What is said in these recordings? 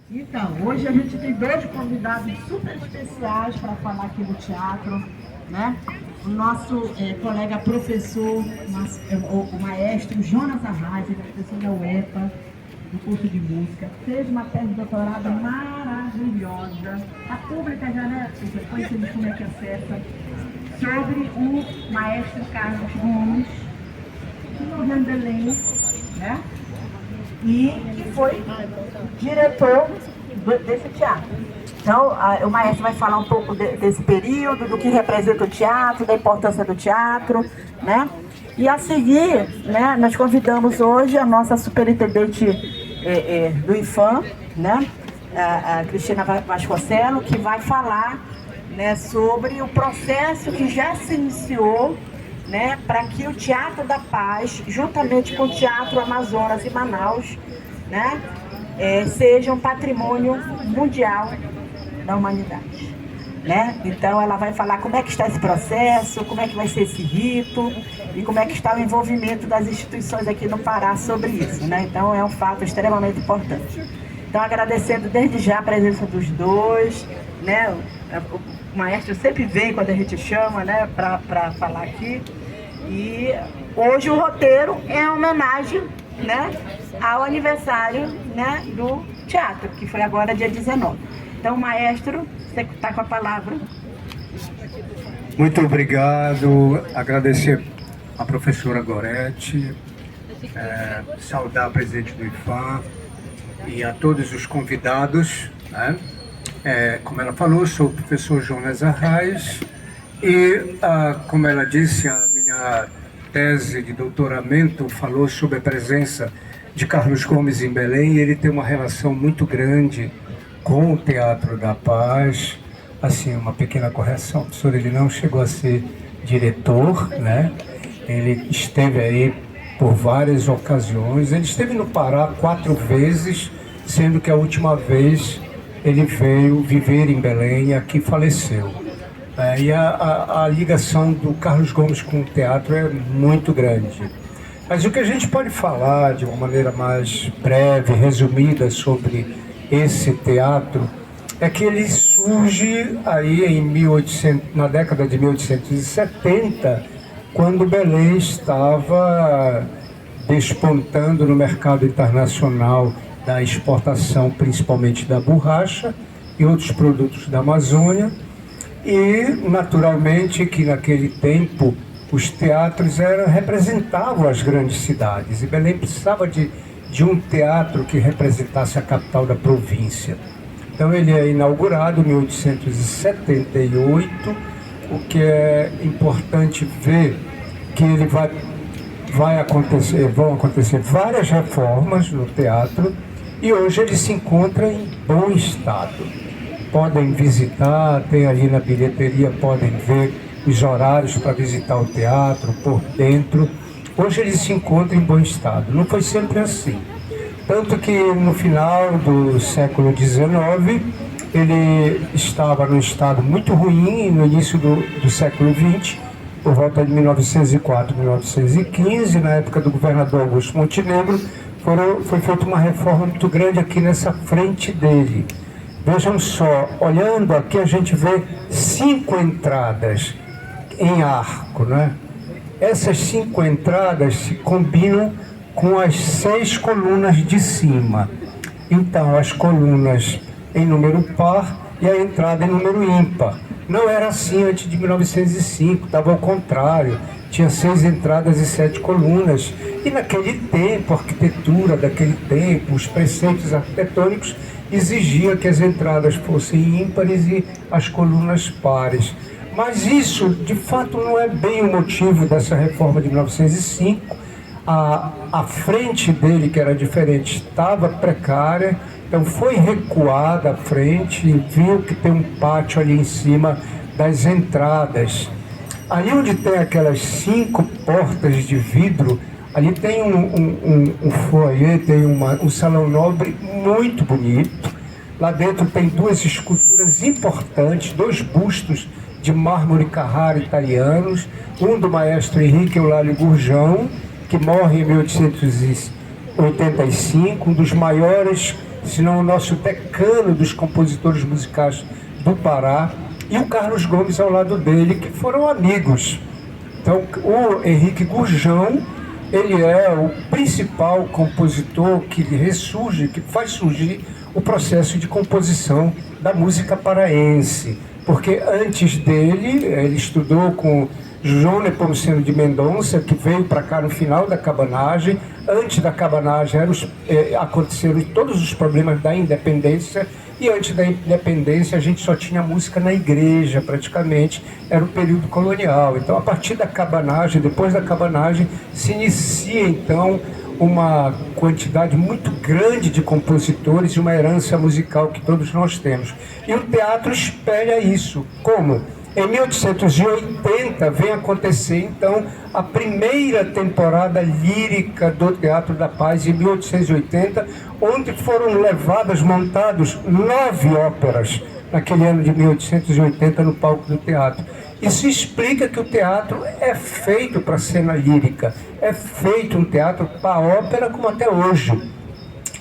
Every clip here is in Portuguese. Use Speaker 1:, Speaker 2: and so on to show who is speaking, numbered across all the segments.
Speaker 1: Então, hoje a gente tem dois convidados super especiais para falar aqui do teatro, né? O nosso colega professor, o maestro Jonas Arraes, professor da UEPA, do curso de música, fez uma tese de doutorado maravilhosa, a pública já, né? Depois vocês como é que acessa, sobre o maestro Carlos Gomes, que morreu em Belém, né? E que foi diretor desse teatro. Então, o maestro vai falar um pouco desse período, do que representa o teatro, da importância do teatro, né? E a seguir, né, nós convidamos hoje a nossa superintendente do IFAM, né, a Cristina Vasconcelos, que vai falar, né, sobre o processo que já se iniciou, né, para que o Teatro da Paz, juntamente com o Teatro Amazonas e Manaus, né, seja um patrimônio mundial da humanidade, né? Então ela vai falar como é que está esse processo, como é que vai ser esse rito e como é que está o envolvimento das instituições aqui no Pará sobre isso, né? Então é um fato extremamente importante. Então, agradecendo desde já a presença dos dois, né? O maestro sempre vem quando a gente chama, né, para falar aqui. E hoje o roteiro é uma homenagem, né, ao aniversário, né, do teatro, que foi agora dia 19. Então, maestro, você está com a palavra.
Speaker 2: Muito obrigado, agradecer a professora Gorete, saudar a presidente do IFAM e a todos os convidados, né? Como ela falou, sou o professor Jonas Arraes e, como ela disse, a minha tese de doutoramento falou sobre a presença de Carlos Gomes em Belém e ele tem uma relação muito grande com o Teatro da Paz. Assim, uma pequena correção, professor, ele não chegou a ser diretor, né? Ele esteve aí por várias ocasiões, ele esteve no Pará 4 vezes, sendo que a última vez ele veio viver em Belém e aqui faleceu. E a ligação do Carlos Gomes com o teatro é muito grande. Mas o que a gente pode falar de uma maneira mais breve, resumida sobre esse teatro, é que ele surge aí na década de 1870, quando Belém estava despontando no mercado internacional da exportação, principalmente da borracha e outros produtos da Amazônia. E, naturalmente, que naquele tempo os teatros representavam as grandes cidades. E Belém precisava de um teatro que representasse a capital da província. Então ele é inaugurado em 1878, o que é importante ver que ele vão acontecer várias reformas no teatro e hoje ele se encontra em bom estado. Podem visitar, tem ali na bilheteria, podem ver os horários para visitar o teatro por dentro. Hoje ele se encontra em bom estado. Não foi sempre assim. Tanto que no final do século XIX, ele estava num estado muito ruim, no início do século XX, por volta de 1904, 1915, na época do governador Augusto Montenegro, foi feita uma reforma muito grande aqui nessa frente dele. Vejam só, olhando aqui a gente vê 5 entradas em arco, né? Essas 5 entradas se combinam com as 6 colunas de cima. Então, as colunas em número par e a entrada em número ímpar. Não era assim antes de 1905, estava ao contrário. Tinha 6 entradas e 7 colunas. E naquele tempo, a arquitetura daquele tempo, os preceitos arquitetônicos exigia que as entradas fossem ímpares e as colunas pares. Mas isso, de fato, não é bem o motivo dessa reforma de 1905. A frente dele, que era diferente, estava precária, então foi recuada a frente e viu que tem um pátio ali em cima das entradas. Ali onde tem aquelas 5 portas de vidro, ali tem um foyer, tem um salão nobre muito bonito. Lá dentro tem 2 esculturas importantes, 2 bustos de mármore Carrara italianos, um do maestro Henrique Eulálio Gurjão, que morre em 1885, um dos maiores se não o nosso decano dos compositores musicais do Pará, e o Carlos Gomes ao lado dele, que foram amigos. Então, o Henrique Gurjão, ele é o principal compositor que ressurge, que faz surgir o processo de composição da música paraense. Porque antes dele, ele estudou com João Nepomuceno de Mendonça, que veio para cá no final da cabanagem. Antes da cabanagem aconteceram todos os problemas da independência, e antes da independência a gente só tinha música na igreja, praticamente, era o período colonial. Então, a partir da cabanagem, depois da cabanagem, se inicia então uma quantidade muito grande de compositores e uma herança musical que todos nós temos. E o teatro espelha isso. Como? Em 1880 vem acontecer, então, a primeira temporada lírica do Teatro da Paz, em 1880, onde foram montados 9 óperas, naquele ano de 1880, no palco do teatro. Isso explica que o teatro é feito para cena lírica, é feito um teatro para ópera, como até hoje.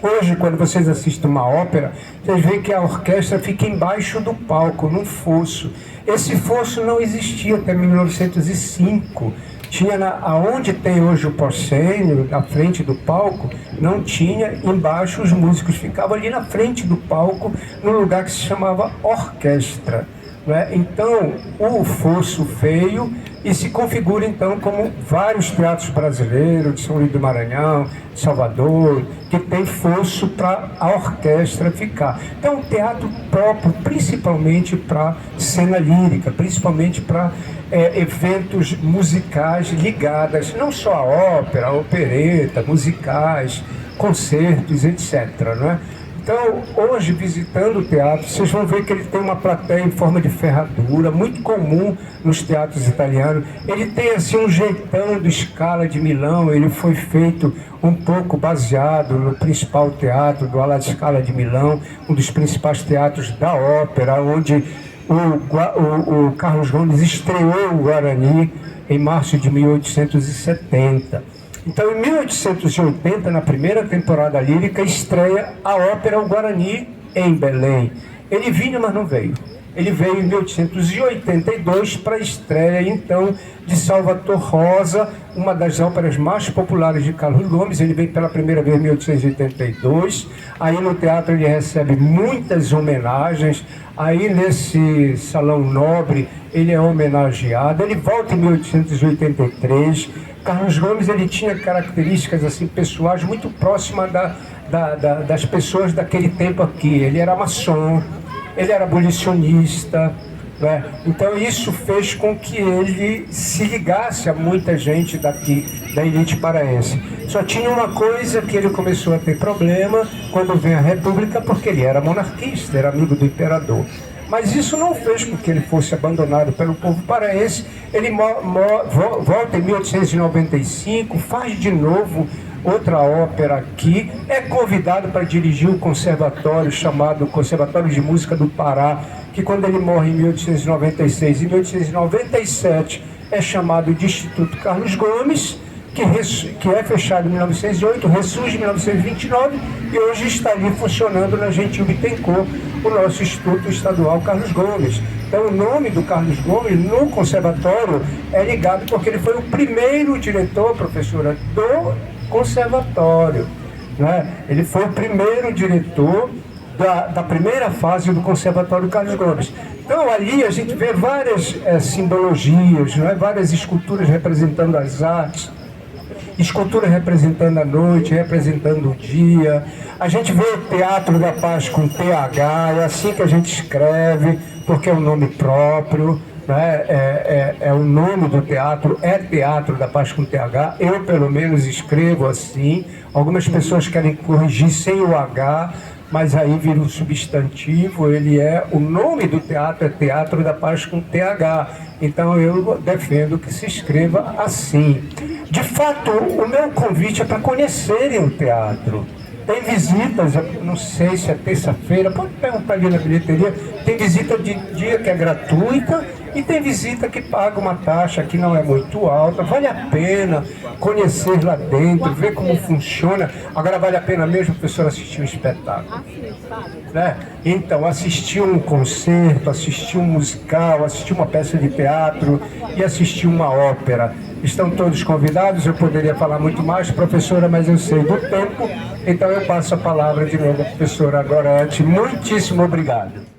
Speaker 2: Hoje, quando vocês assistem uma ópera, vocês veem que a orquestra fica embaixo do palco, num fosso. Esse fosso não existia até 1905. Tinha aonde tem hoje o proscênio, na frente do palco, não tinha. Embaixo os músicos ficavam ali na frente do palco, num lugar que se chamava orquestra. Né? Então, o fosso veio e se configura então como vários teatros brasileiros, de São Luís do Maranhão, de Salvador, que tem fosso para a orquestra ficar. Então, um teatro próprio, principalmente para cena lírica, principalmente para eventos musicais ligados, não só a ópera, a opereta, musicais, concertos, etc. Né? Então, hoje, visitando o teatro, vocês vão ver que ele tem uma plateia em forma de ferradura, muito comum nos teatros italianos. Ele tem, assim, um jeitão do Scala de Milão. Ele foi feito um pouco baseado no principal teatro do Alla Scala de Milão, um dos principais teatros da ópera, onde o Carlos Gomes estreou o Guarani em março de 1870. Então, em 1880, na primeira temporada lírica, estreia a ópera O Guarani em Belém. Ele vinha, mas não veio. Ele veio em 1882 para a estreia, então, de Salvator Rosa, uma das óperas mais populares de Carlos Gomes. Ele veio pela primeira vez em 1882. Aí no teatro ele recebe muitas homenagens. Aí nesse Salão Nobre ele é homenageado. Ele volta em 1883. Carlos Gomes, ele tinha características assim, pessoais muito próximas das pessoas daquele tempo aqui. Ele era maçom, ele era abolicionista, né? Então isso fez com que ele se ligasse a muita gente daqui, da elite paraense. Só tinha uma coisa, que ele começou a ter problema quando veio a República, porque ele era monarquista, era amigo do imperador. Mas isso não fez com que ele fosse abandonado pelo povo paraense. Ele volta em 1895, faz de novo outra ópera aqui, é convidado para dirigir o conservatório chamado Conservatório de Música do Pará, que quando ele morre em 1896 e 1897 é chamado de Instituto Carlos Gomes, que é fechado em 1908, ressurge em 1929 e hoje está ali funcionando na Gentil Bittencourt, o nosso Instituto Estadual Carlos Gomes. Então o nome do Carlos Gomes no conservatório é ligado porque ele foi o primeiro diretor, professora, do conservatório. Né? Ele foi o primeiro diretor da primeira fase do Conservatório Carlos Gomes. Então ali a gente vê várias simbologias, né? Várias esculturas representando as artes, escultura representando a noite, representando o dia. A gente vê o Teatro da Paz com TH, é assim que a gente escreve, porque é um nome próprio, né? É o nome do teatro, é Teatro da Paz com TH. Eu, pelo menos, escrevo assim. Algumas pessoas querem corrigir sem o H, mas aí vira um substantivo. O nome do teatro é Teatro da Paz com TH. Então eu defendo que se escreva assim. De fato, o meu convite é para conhecerem o teatro. Tem visitas, não sei se é terça-feira, pode perguntar ali na bilheteria, tem visita de dia que é gratuita E tem visita que paga uma taxa que não é muito alta, vale a pena conhecer lá dentro, ver como funciona. Agora vale a pena mesmo, professor, assistir um espetáculo, né? Então, assistir um concerto, assistir um musical, assistir uma peça de teatro e assistir uma ópera. Estão todos convidados, eu poderia falar muito mais, professora, mas eu sei do tempo, então eu passo a palavra de novo à professora Gorete. Muitíssimo obrigado.